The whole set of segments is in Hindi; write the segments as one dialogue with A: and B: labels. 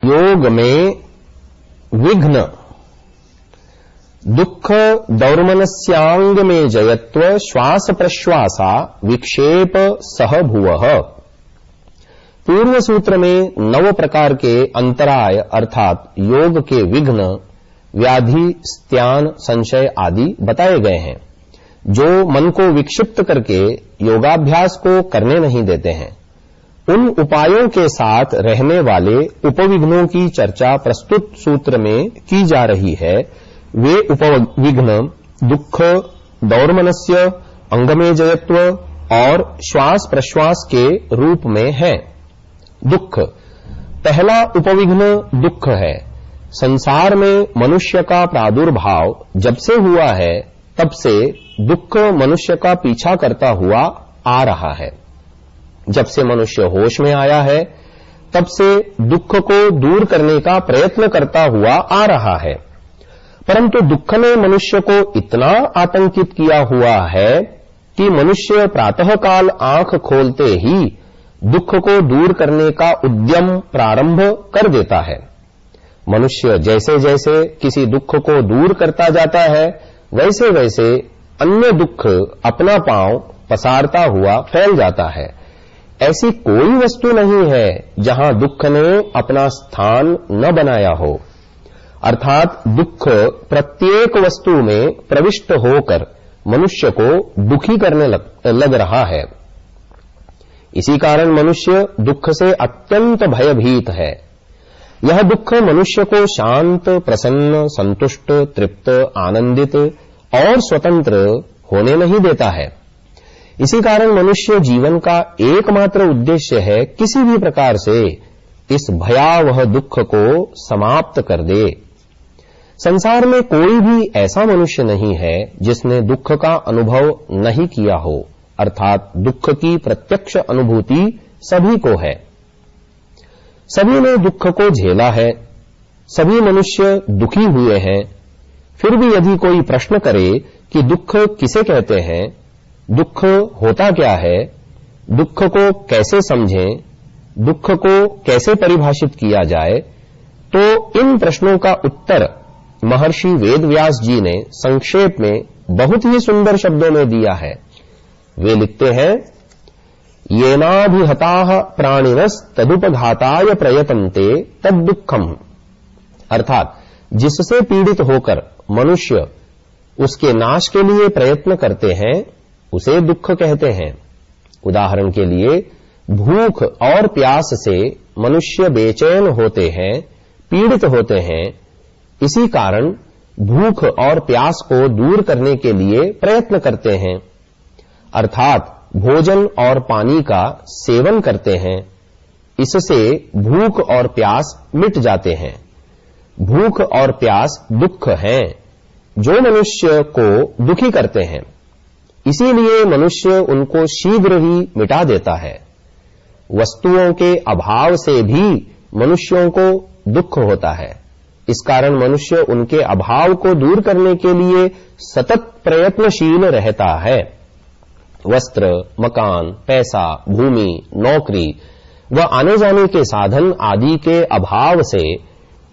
A: योग में विघ्न दुख दौर्मनस्यांग में जयत्व श्वास प्रश्वासा विक्षेप सह भुवः। पूर्व सूत्र में 9 प्रकार के अंतराय अर्थात योग के विघ्न, व्याधि, स्त्यान, संशय आदि बताए गए हैं, जो मन को विक्षिप्त करके योगाभ्यास को करने नहीं देते हैं। उन उपायों के साथ रहने वाले उपविघ्नों की चर्चा प्रस्तुत सूत्र में की जा रही है। वे उपविघ्न दुख, दौर्मनस्य, अंगमेजयत्व और श्वास प्रश्वास के रूप में है। दुख, पहला उपविघ्न दुख है। संसार में मनुष्य का प्रादुर्भाव जब से हुआ है तब से दुख मनुष्य का पीछा करता हुआ आ रहा है। जब से मनुष्य होश में आया है तब से दुख को दूर करने का प्रयत्न करता हुआ आ रहा है, परंतु दुख ने मनुष्य को इतना आतंकित किया हुआ है कि मनुष्य प्रातःकाल आंख खोलते ही दुख को दूर करने का उद्यम प्रारंभ कर देता है। मनुष्य जैसे जैसे किसी दुख को दूर करता जाता है वैसे वैसे अन्य दुख अपना पांव पसारता हुआ फैल जाता है। ऐसी कोई वस्तु नहीं है जहां दुख ने अपना स्थान न बनाया हो, अर्थात दुख प्रत्येक वस्तु में प्रविष्ट होकर मनुष्य को दुखी करने लग रहा है। इसी कारण मनुष्य दुख से अत्यंत भयभीत है। यह दुख मनुष्य को शांत, प्रसन्न, संतुष्ट, तृप्त, आनंदित और स्वतंत्र होने नहीं देता है। इसी कारण मनुष्य जीवन का एकमात्र उद्देश्य है किसी भी प्रकार से इस भयावह दुख को समाप्त कर दे। संसार में कोई भी ऐसा मनुष्य नहीं है जिसने दुख का अनुभव नहीं किया हो, अर्थात दुख की प्रत्यक्ष अनुभूति सभी को है। सभी ने दुख को झेला है, सभी मनुष्य दुखी हुए हैं। फिर भी यदि कोई प्रश्न करे कि दुख किसे कहते हैं, दुख होता क्या है, दुख को कैसे समझें, दुख को कैसे परिभाषित किया जाए, तो इन प्रश्नों का उत्तर महर्षि वेदव्यास जी ने संक्षेप में बहुत ही सुंदर शब्दों में दिया है। वे लिखते हैं, येनाभिहताः प्राणिनस् तदुपघाताय प्रयतन्ते तद्दुःखम्, अर्थात जिससे पीड़ित होकर मनुष्य उसके नाश के लिए प्रयत्न करते हैं उसे दुख कहते हैं। उदाहरण के लिए भूख और प्यास से मनुष्य बेचैन होते हैं, पीड़ित होते हैं। इसी कारण भूख और प्यास को दूर करने के लिए प्रयत्न करते हैं, अर्थात भोजन और पानी का सेवन करते हैं। इससे भूख और प्यास मिट जाते हैं। भूख और प्यास दुख हैं जो मनुष्य को दुखी करते हैं, इसीलिए मनुष्य उनको शीघ्र ही मिटा देता है। वस्तुओं के अभाव से भी मनुष्यों को दुख होता है। इस कारण मनुष्य उनके अभाव को दूर करने के लिए सतत प्रयत्नशील रहता है। वस्त्र, मकान, पैसा, भूमि, नौकरी व आने जाने के साधन आदि के अभाव से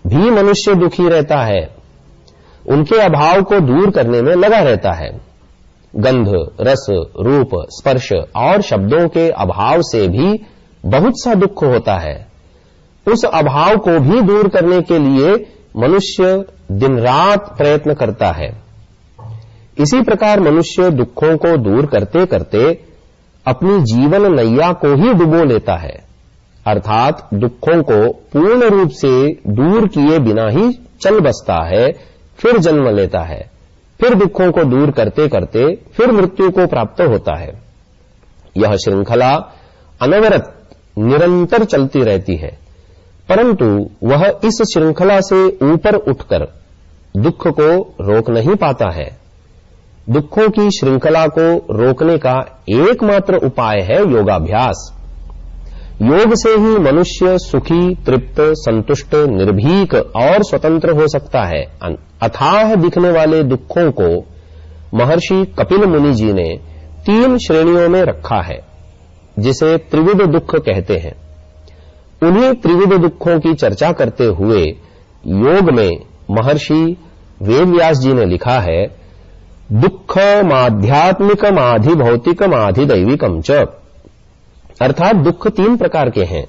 A: भी मनुष्य दुखी रहता है, उनके अभाव को दूर करने में लगा रहता है। गंध, रस, रूप, स्पर्श और शब्दों के अभाव से भी बहुत सा दुख होता है। उस अभाव को भी दूर करने के लिए मनुष्य दिन रात प्रयत्न करता है। इसी प्रकार मनुष्य दुखों को दूर करते करते अपनी जीवन नैया को ही डुबो लेता है, अर्थात दुखों को पूर्ण रूप से दूर किए बिना ही चल बसता है, फिर जन्म लेता है, फिर दुखों को दूर करते करते फिर मृत्यु को प्राप्त होता है। यह श्रृंखला अनवरत निरंतर चलती रहती है, परंतु वह इस श्रृंखला से ऊपर उठकर दुख को रोक नहीं पाता है। दुखों की श्रृंखला को रोकने का एकमात्र उपाय है योगाभ्यास। योग से ही मनुष्य सुखी, तृप्त, संतुष्ट, निर्भीक और स्वतंत्र हो सकता है। अथाह दिखने वाले दुखों को महर्षि कपिल मुनि जी ने 3 श्रेणियों में रखा है, जिसे त्रिविध दुख कहते हैं। उन्हीं त्रिविध दुखों की चर्चा करते हुए योग में महर्षि वेदव्यास जी ने लिखा है, दुःखमाध्यात्मिकमाधिभौतिकमाधिदैविकं च। अर्थात दुख 3 प्रकार के हैं।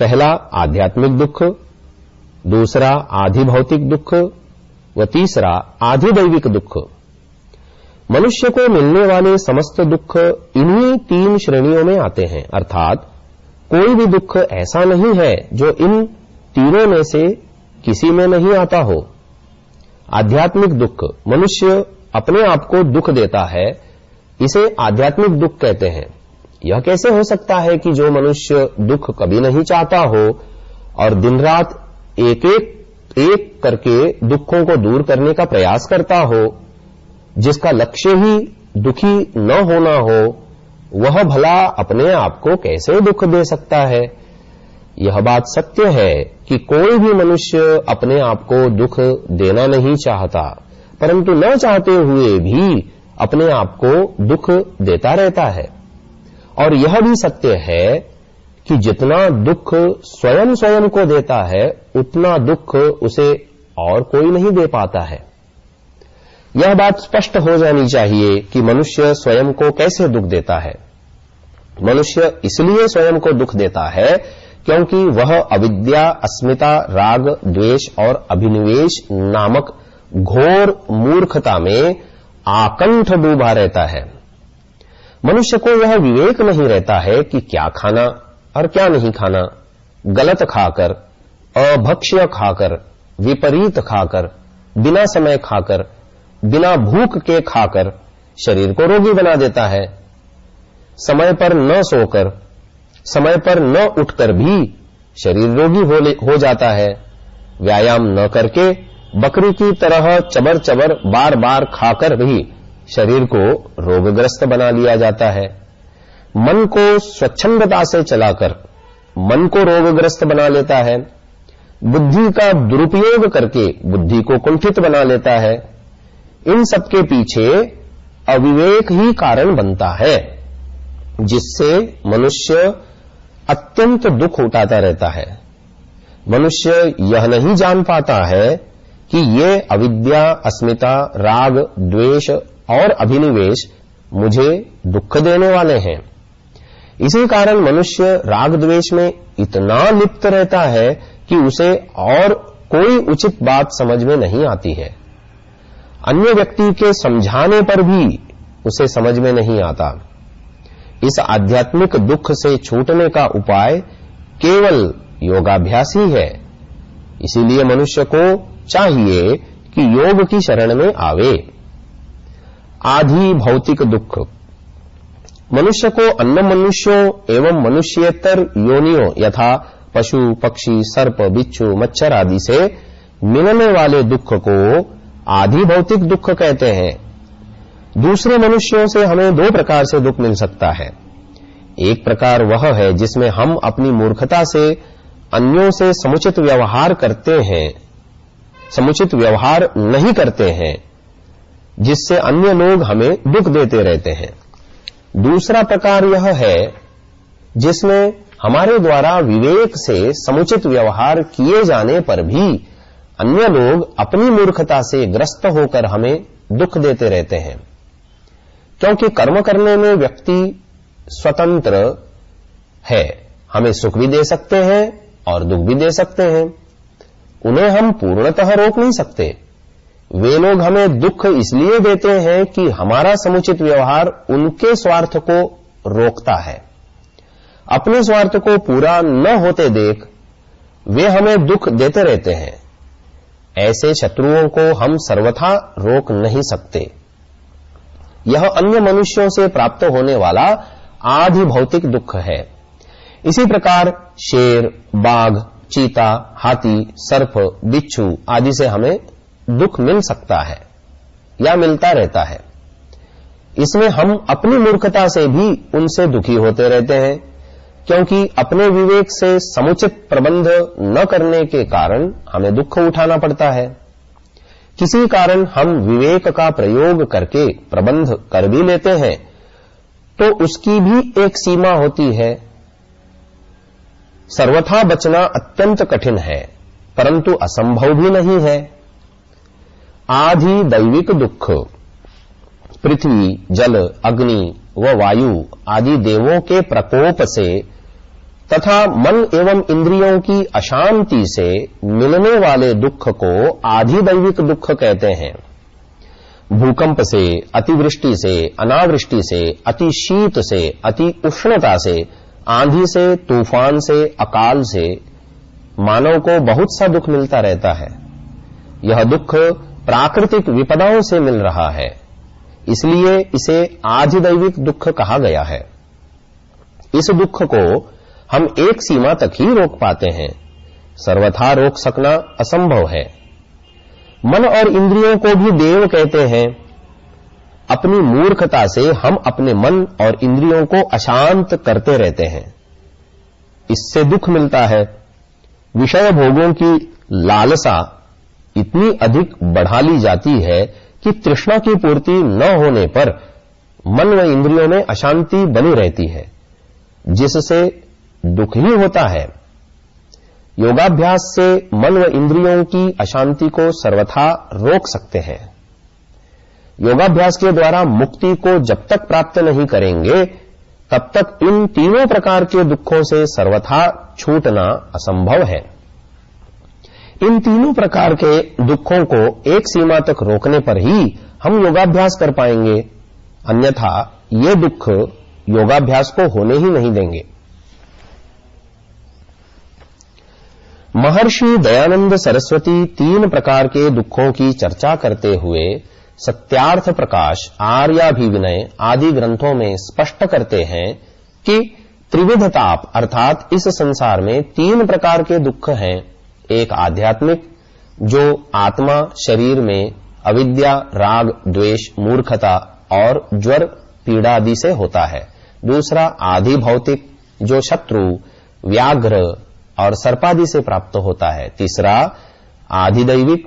A: पहला आध्यात्मिक दुख, दूसरा आधिभौतिक दुख व तीसरा आधिदैविक दुख। मनुष्य को मिलने वाले समस्त दुख इन्हीं 3 श्रेणियों में आते हैं। अर्थात कोई भी दुख ऐसा नहीं है जो इन तीनों में से किसी में नहीं आता हो। आध्यात्मिक दुख, मनुष्य अपने आप को दुख देता है, इसे आध्यात्मिक दुख कहते हैं। यह कैसे हो सकता है कि जो मनुष्य दुख कभी नहीं चाहता हो और दिन रात एक करके दुखों को दूर करने का प्रयास करता हो, जिसका लक्ष्य ही दुखी न होना हो, वह भला अपने आप को कैसे दुख दे सकता है? यह बात सत्य है कि कोई भी मनुष्य अपने आप को दुख देना नहीं चाहता, परंतु न चाहते हुए भी अपने आप को दुख देता रहता है। और यह भी सत्य है कि जितना दुख स्वयं को देता है, उतना दुख उसे और कोई नहीं दे पाता है। यह बात स्पष्ट हो जानी चाहिए कि मनुष्य स्वयं को कैसे दुख देता है। मनुष्य इसलिए स्वयं को दुख देता है क्योंकि वह अविद्या, अस्मिता, राग, द्वेष और अभिनिवेश नामक घोर मूर्खता में आकंठ डूबा रहता है। मनुष्य को यह विवेक नहीं रहता है कि क्या खाना और क्या नहीं खाना। गलत खाकर, अभक्ष्य खाकर, विपरीत खाकर, बिना समय खाकर, बिना भूख के खाकर शरीर को रोगी बना देता है। समय पर न सोकर, समय पर न उठकर भी शरीर रोगी हो जाता है। व्यायाम न करके बकरी की तरह चबर चबर बार बार खाकर भी शरीर को रोगग्रस्त बना लिया जाता है। मन को स्वच्छंदता से चलाकर मन को रोगग्रस्त बना लेता है। बुद्धि का दुरुपयोग करके बुद्धि को कुंठित बना लेता है। इन सबके पीछे अविवेक ही कारण बनता है, जिससे मनुष्य अत्यंत दुख उठाता रहता है। मनुष्य यह नहीं जान पाता है कि ये अविद्या, अस्मिता, राग, द्वेष और अभिनिवेश मुझे दुख देने वाले हैं। इसी कारण मनुष्य राग द्वेष में इतना लिप्त रहता है कि उसे और कोई उचित बात समझ में नहीं आती है। अन्य व्यक्ति के समझाने पर भी उसे समझ में नहीं आता। इस आध्यात्मिक दुख से छूटने का उपाय केवल योगाभ्यास ही है। इसीलिए मनुष्य को चाहिए कि योग की शरण में आवे। आधि भौतिक दुख, मनुष्य को अन्य मनुष्यों एवं मनुष्येतर योनियों यथा पशु, पक्षी, सर्प, बिच्छू, मच्छर आदि से मिलने वाले दुख को आधि भौतिक दुख कहते हैं। दूसरे मनुष्यों से हमें 2 प्रकार से दुख मिल सकता है। एक प्रकार वह है जिसमें हम अपनी मूर्खता से अन्यों से समुचित व्यवहार करते हैं, समुचित व्यवहार नहीं करते हैं, जिससे अन्य लोग हमें दुख देते रहते हैं। दूसरा प्रकार यह है जिसमें हमारे द्वारा विवेक से समुचित व्यवहार किए जाने पर भी अन्य लोग अपनी मूर्खता से ग्रस्त होकर हमें दुख देते रहते हैं। क्योंकि कर्म करने में व्यक्ति स्वतंत्र है, हमें सुख भी दे सकते हैं और दुख भी दे सकते हैं। उन्हें हम पूर्णतः रोक नहीं सकते। वे लोग हमें दुख इसलिए देते हैं कि हमारा समुचित व्यवहार उनके स्वार्थ को रोकता है। अपने स्वार्थ को पूरा न होते देख वे हमें दुख देते रहते हैं। ऐसे शत्रुओं को हम सर्वथा रोक नहीं सकते। यह अन्य मनुष्यों से प्राप्त होने वाला आधि भौतिक दुख है। इसी प्रकार शेर, बाघ, चीता, हाथी, सर्प, बिच्छू आदि से हमें दुख मिल सकता है या मिलता रहता है। इसमें हम अपनी मूर्खता से भी उनसे दुखी होते रहते हैं, क्योंकि अपने विवेक से समुचित प्रबंध न करने के कारण हमें दुख उठाना पड़ता है। किसी कारण हम विवेक का प्रयोग करके प्रबंध कर भी लेते हैं, तो उसकी भी एक सीमा होती है। सर्वथा बचना अत्यंत कठिन है, परंतु असंभव भी नहीं है। आधि दैविक दुख पृथ्वी, जल, अग्नि व वायु आदि देवों के प्रकोप से तथा मन एवं इंद्रियों की अशांति से मिलने वाले दुख को आधि दैविक दुख कहते हैं। भूकंप से, अतिवृष्टि से, अनावृष्टि से, अति शीत से, अति उष्णता से, आंधी से, तूफान से, अकाल से मानव को बहुत सा दुख मिलता रहता है। यह दुख प्राकृतिक विपदाओं से मिल रहा है, इसलिए इसे आधिदैविक दुख कहा गया है। इस दुख को हम एक सीमा तक ही रोक पाते हैं, सर्वथा रोक सकना असंभव है। मन और इंद्रियों को भी देव कहते हैं। अपनी मूर्खता से हम अपने मन और इंद्रियों को अशांत करते रहते हैं, इससे दुख मिलता है। विषय भोगों की लालसा इतनी अधिक बढ़ा ली जाती है कि तृष्णा की पूर्ति न होने पर मन व इंद्रियों में अशांति बनी रहती है, जिससे दुख ही होता है। योगाभ्यास से मन व इंद्रियों की अशांति को सर्वथा रोक सकते हैं। योगाभ्यास के द्वारा मुक्ति को जब तक प्राप्त नहीं करेंगे, तब तक इन तीनों प्रकार के दुखों से सर्वथा छूटना असंभव है। इन तीनों प्रकार के दुखों को एक सीमा तक रोकने पर ही हम योगाभ्यास कर पाएंगे, अन्यथा ये दुख योगाभ्यास को होने ही नहीं देंगे। महर्षि दयानंद सरस्वती तीन प्रकार के दुखों की चर्चा करते हुए सत्यार्थ प्रकाश, आर्याभिविनय आदि ग्रंथों में स्पष्ट करते हैं कि त्रिविध ताप अर्थात इस संसार में तीन प्रकार के दुख हैं। एक आध्यात्मिक, जो आत्मा शरीर में अविद्या, राग, द्वेष, मूर्खता और ज्वर पीड़ा आदि से होता है। दूसरा आधि भौतिक, जो शत्रु, व्याघ्र और सर्पादि से प्राप्त होता है। तीसरा आधिदैविक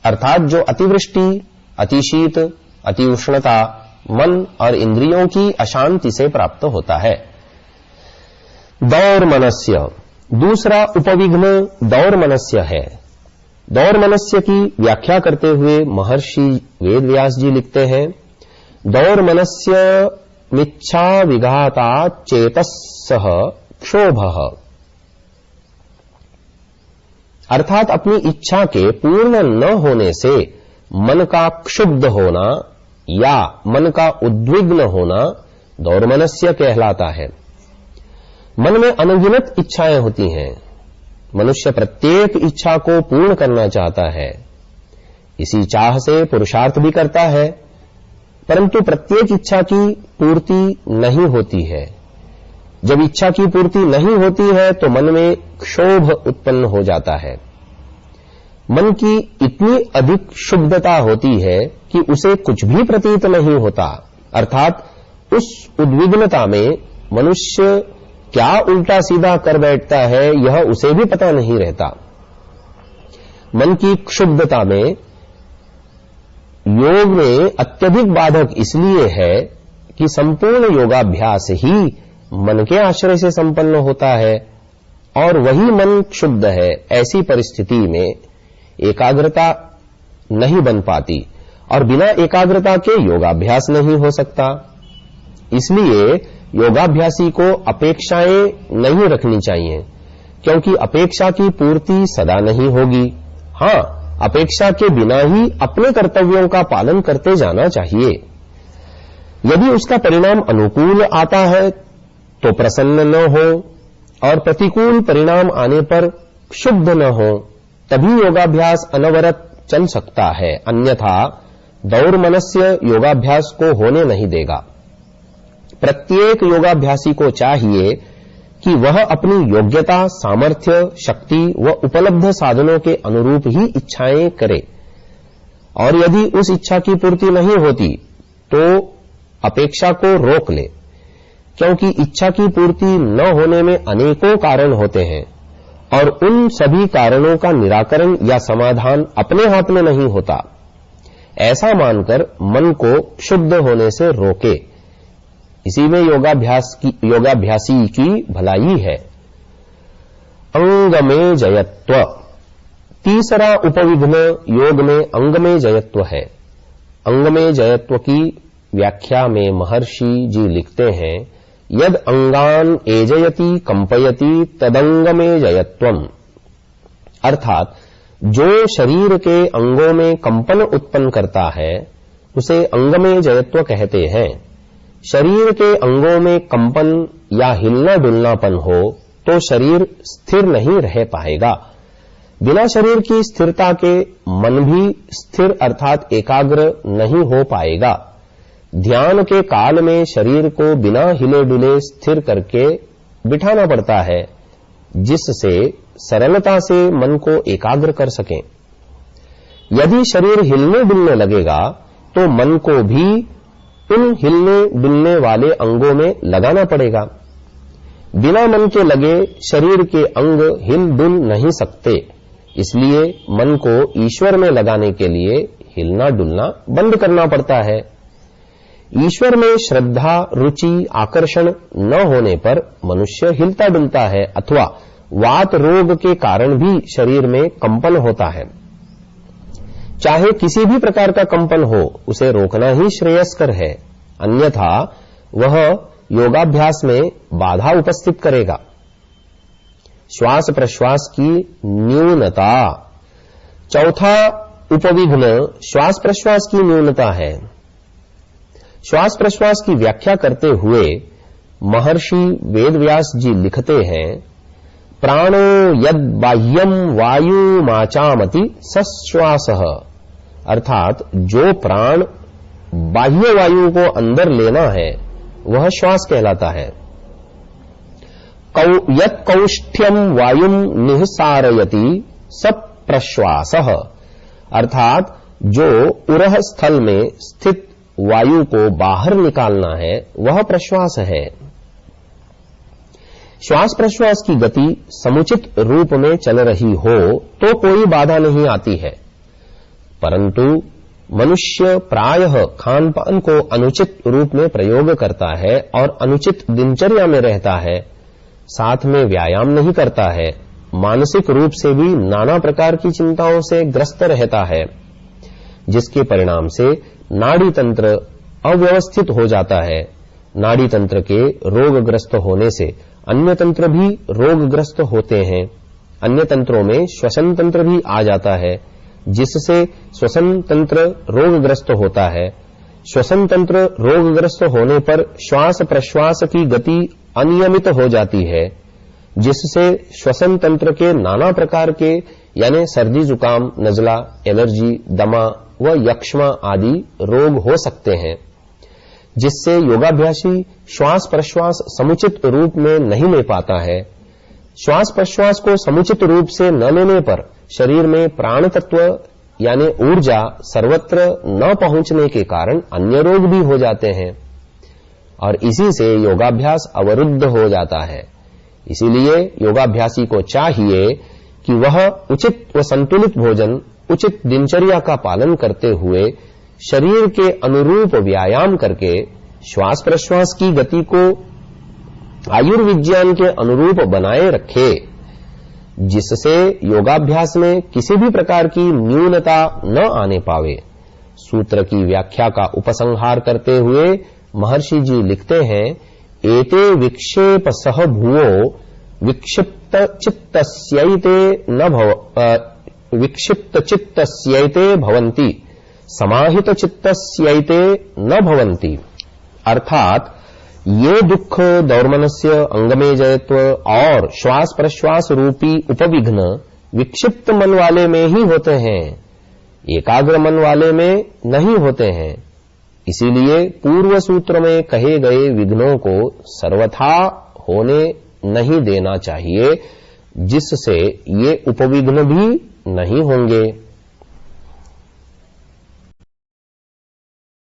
A: अर्थात जो अतिवृष्टि, अतिशीत, अति उष्णता, मन और इंद्रियों की अशांति से प्राप्त होता है। दौर्मनस्य, दूसरा उपविघ्न दौर्मनस्य है। दौर्मनस्य की व्याख्या करते हुए महर्षि वेदव्यास जी लिखते हैं, दौर्मनस्य मिच्छा विघाता चेतस्सह क्षोभः, अर्थात अपनी इच्छा के पूर्ण न होने से मन का क्षुब्ध होना या मन का उद्विग्न होना दौर्मनस्य कहलाता है। मन में अनगिनत इच्छाएं होती हैं। मनुष्य प्रत्येक इच्छा को पूर्ण करना चाहता है, इसी चाह से पुरुषार्थ भी करता है, परंतु प्रत्येक इच्छा की पूर्ति नहीं होती है। जब इच्छा की पूर्ति नहीं होती है तो मन में क्षोभ उत्पन्न हो जाता है। मन की इतनी अधिक क्षुब्धता होती है कि उसे कुछ भी प्रतीत नहीं होता, अर्थात उस उद्विग्नता में मनुष्य क्या उल्टा सीधा कर बैठता है यह उसे भी पता नहीं रहता। मन की क्षुब्धता में योग में अत्यधिक बाधक इसलिए है कि संपूर्ण योगाभ्यास ही मन के आश्रय से संपन्न होता है और वही मन क्षुब्ध है। ऐसी परिस्थिति में एकाग्रता नहीं बन पाती और बिना एकाग्रता के योगाभ्यास नहीं हो सकता। इसलिए योगाभ्यासी को अपेक्षाएं नहीं रखनी चाहिए, क्योंकि अपेक्षा की पूर्ति सदा नहीं होगी। हां, अपेक्षा के बिना ही अपने कर्तव्यों का पालन करते जाना चाहिए। यदि उसका परिणाम अनुकूल आता है तो प्रसन्न न हो और प्रतिकूल परिणाम आने पर क्षुब्ध न हो, तभी योगाभ्यास अनवरत चल सकता है, अन्यथा दौर्मनस्य योगाभ्यास को होने नहीं देगा। प्रत्येक योगाभ्यासी को चाहिए कि वह अपनी योग्यता, सामर्थ्य, शक्ति व उपलब्ध साधनों के अनुरूप ही इच्छाएं करे, और यदि उस इच्छा की पूर्ति नहीं होती तो अपेक्षा को रोक ले, क्योंकि इच्छा की पूर्ति न होने में अनेकों कारण होते हैं और उन सभी कारणों का निराकरण या समाधान अपने हाथ में नहीं होता। ऐसा मानकर मन को क्षुब्ध होने से रोके, इसी में योगाभ्यासी की भलाई है। अंगमेजयत्व। तीसरा उपविघ्न योग में अंगमेजयत्व है। अंगमेजयत्व की व्याख्या में महर्षि जी लिखते हैं, यद अंगान एजयति कंपयति तदंगमेजयत्वम। अर्थात जो शरीर के अंगों में कंपन उत्पन्न करता है उसे अंगमेजयत्व कहते हैं। शरीर के अंगों में कंपन या हिलना डुलनापन हो तो शरीर स्थिर नहीं रह पाएगा। बिना शरीर की स्थिरता के मन भी स्थिर अर्थात एकाग्र नहीं हो पाएगा। ध्यान के काल में शरीर को बिना हिले डुले स्थिर करके बिठाना पड़ता है, जिससे सरलता से मन को एकाग्र कर सकें। यदि शरीर हिलने डुलने लगेगा तो मन को भी उन हिलने डुलने वाले अंगों में लगाना पड़ेगा। बिना मन के लगे शरीर के अंग हिल डुल नहीं सकते, इसलिए मन को ईश्वर में लगाने के लिए हिलना डुलना बंद करना पड़ता है। ईश्वर में श्रद्धा, रुचि, आकर्षण न होने पर मनुष्य हिलता डुलता है अथवा वात रोग के कारण भी शरीर में कंपन होता है। चाहे किसी भी प्रकार का कंपन हो, उसे रोकना ही श्रेयस्कर है, अन्यथा वह योगाभ्यास में बाधा उपस्थित करेगा। श्वास प्रश्वास की न्यूनता। चौथा उपविघ्न श्वास प्रश्वास की न्यूनता है। श्वास प्रश्वास की व्याख्या करते हुए महर्षि वेदव्यास जी लिखते हैं, प्राणो यद बाह्यम वायुमाचामति सश्वासः। अर्थात जो प्राण बाह्य वायु को अंदर लेना है वह श्वास कहलाता है। यत् कौष्ठ्यम वायुम निःसारयति स प्रश्वासः। अर्थात जो उरह स्थल में स्थित वायु को बाहर निकालना है वह प्रश्वास है। श्वास प्रश्वास की गति समुचित रूप में चल रही हो तो कोई बाधा नहीं आती है, परंतु मनुष्य प्रायः खान पान को अनुचित रूप में प्रयोग करता है और अनुचित दिनचर्या में रहता है, साथ में व्यायाम नहीं करता है, मानसिक रूप से भी नाना प्रकार की चिंताओं से ग्रस्त रहता है, जिसके परिणाम से नाड़ी तंत्र अव्यवस्थित हो जाता है। नाड़ी तंत्र के रोगग्रस्त होने से अन्य तंत्र भी रोगग्रस्त होते हैं। अन्य तंत्रों में श्वसन तंत्र भी आ जाता है, जिससे श्वसन तंत्र रोगग्रस्त होता है। श्वसन तंत्र रोगग्रस्त होने पर श्वास प्रश्वास की गति अनियमित हो जाती है, जिससे श्वसन तंत्र के नाना प्रकार के यानी सर्दी जुकाम, नजला, एलर्जी, दमा व यक्ष्मा आदि रोग हो सकते हैं, जिससे योगाभ्यासी श्वास प्रश्वास समुचित रूप में नहीं ले पाता है। श्वास प्रश्वास को समुचित रूप से न लेने पर शरीर में प्राण तत्व यानी ऊर्जा सर्वत्र न पहुंचने के कारण अन्य रोग भी हो जाते हैं और इसी से योगाभ्यास अवरुद्ध हो जाता है। इसीलिए योगाभ्यासी को चाहिए कि वह उचित व संतुलित भोजन, उचित दिनचर्या का पालन करते हुए शरीर के अनुरूप व्यायाम करके श्वास प्रश्वास की गति को आयुर्विज्ञान के अनुरूप बनाए रखे, जिससे योगाभ्यास में किसी भी प्रकार की न्यूनता न आने पावे। सूत्र की व्याख्या का उपसंहार करते हुए महर्षि जी लिखते हैं, एते विक्षेप सह भुवो विक्षिप्त चित्तस्यैते भवन्ति समाहित चित्तस्यैते न भवन्ति। अर्थात ये दुख दौर्मनस्य, अंगमेजयत्व और श्वास प्रश्वास रूपी उपविघ्न विक्षिप्त मन वाले में ही होते हैं, एकाग्र मन वाले में नहीं होते हैं। इसीलिए पूर्व सूत्र में कहे गए विघ्नों को सर्वथा होने नहीं देना चाहिए, जिससे ये उपविघ्न भी नहीं होंगे।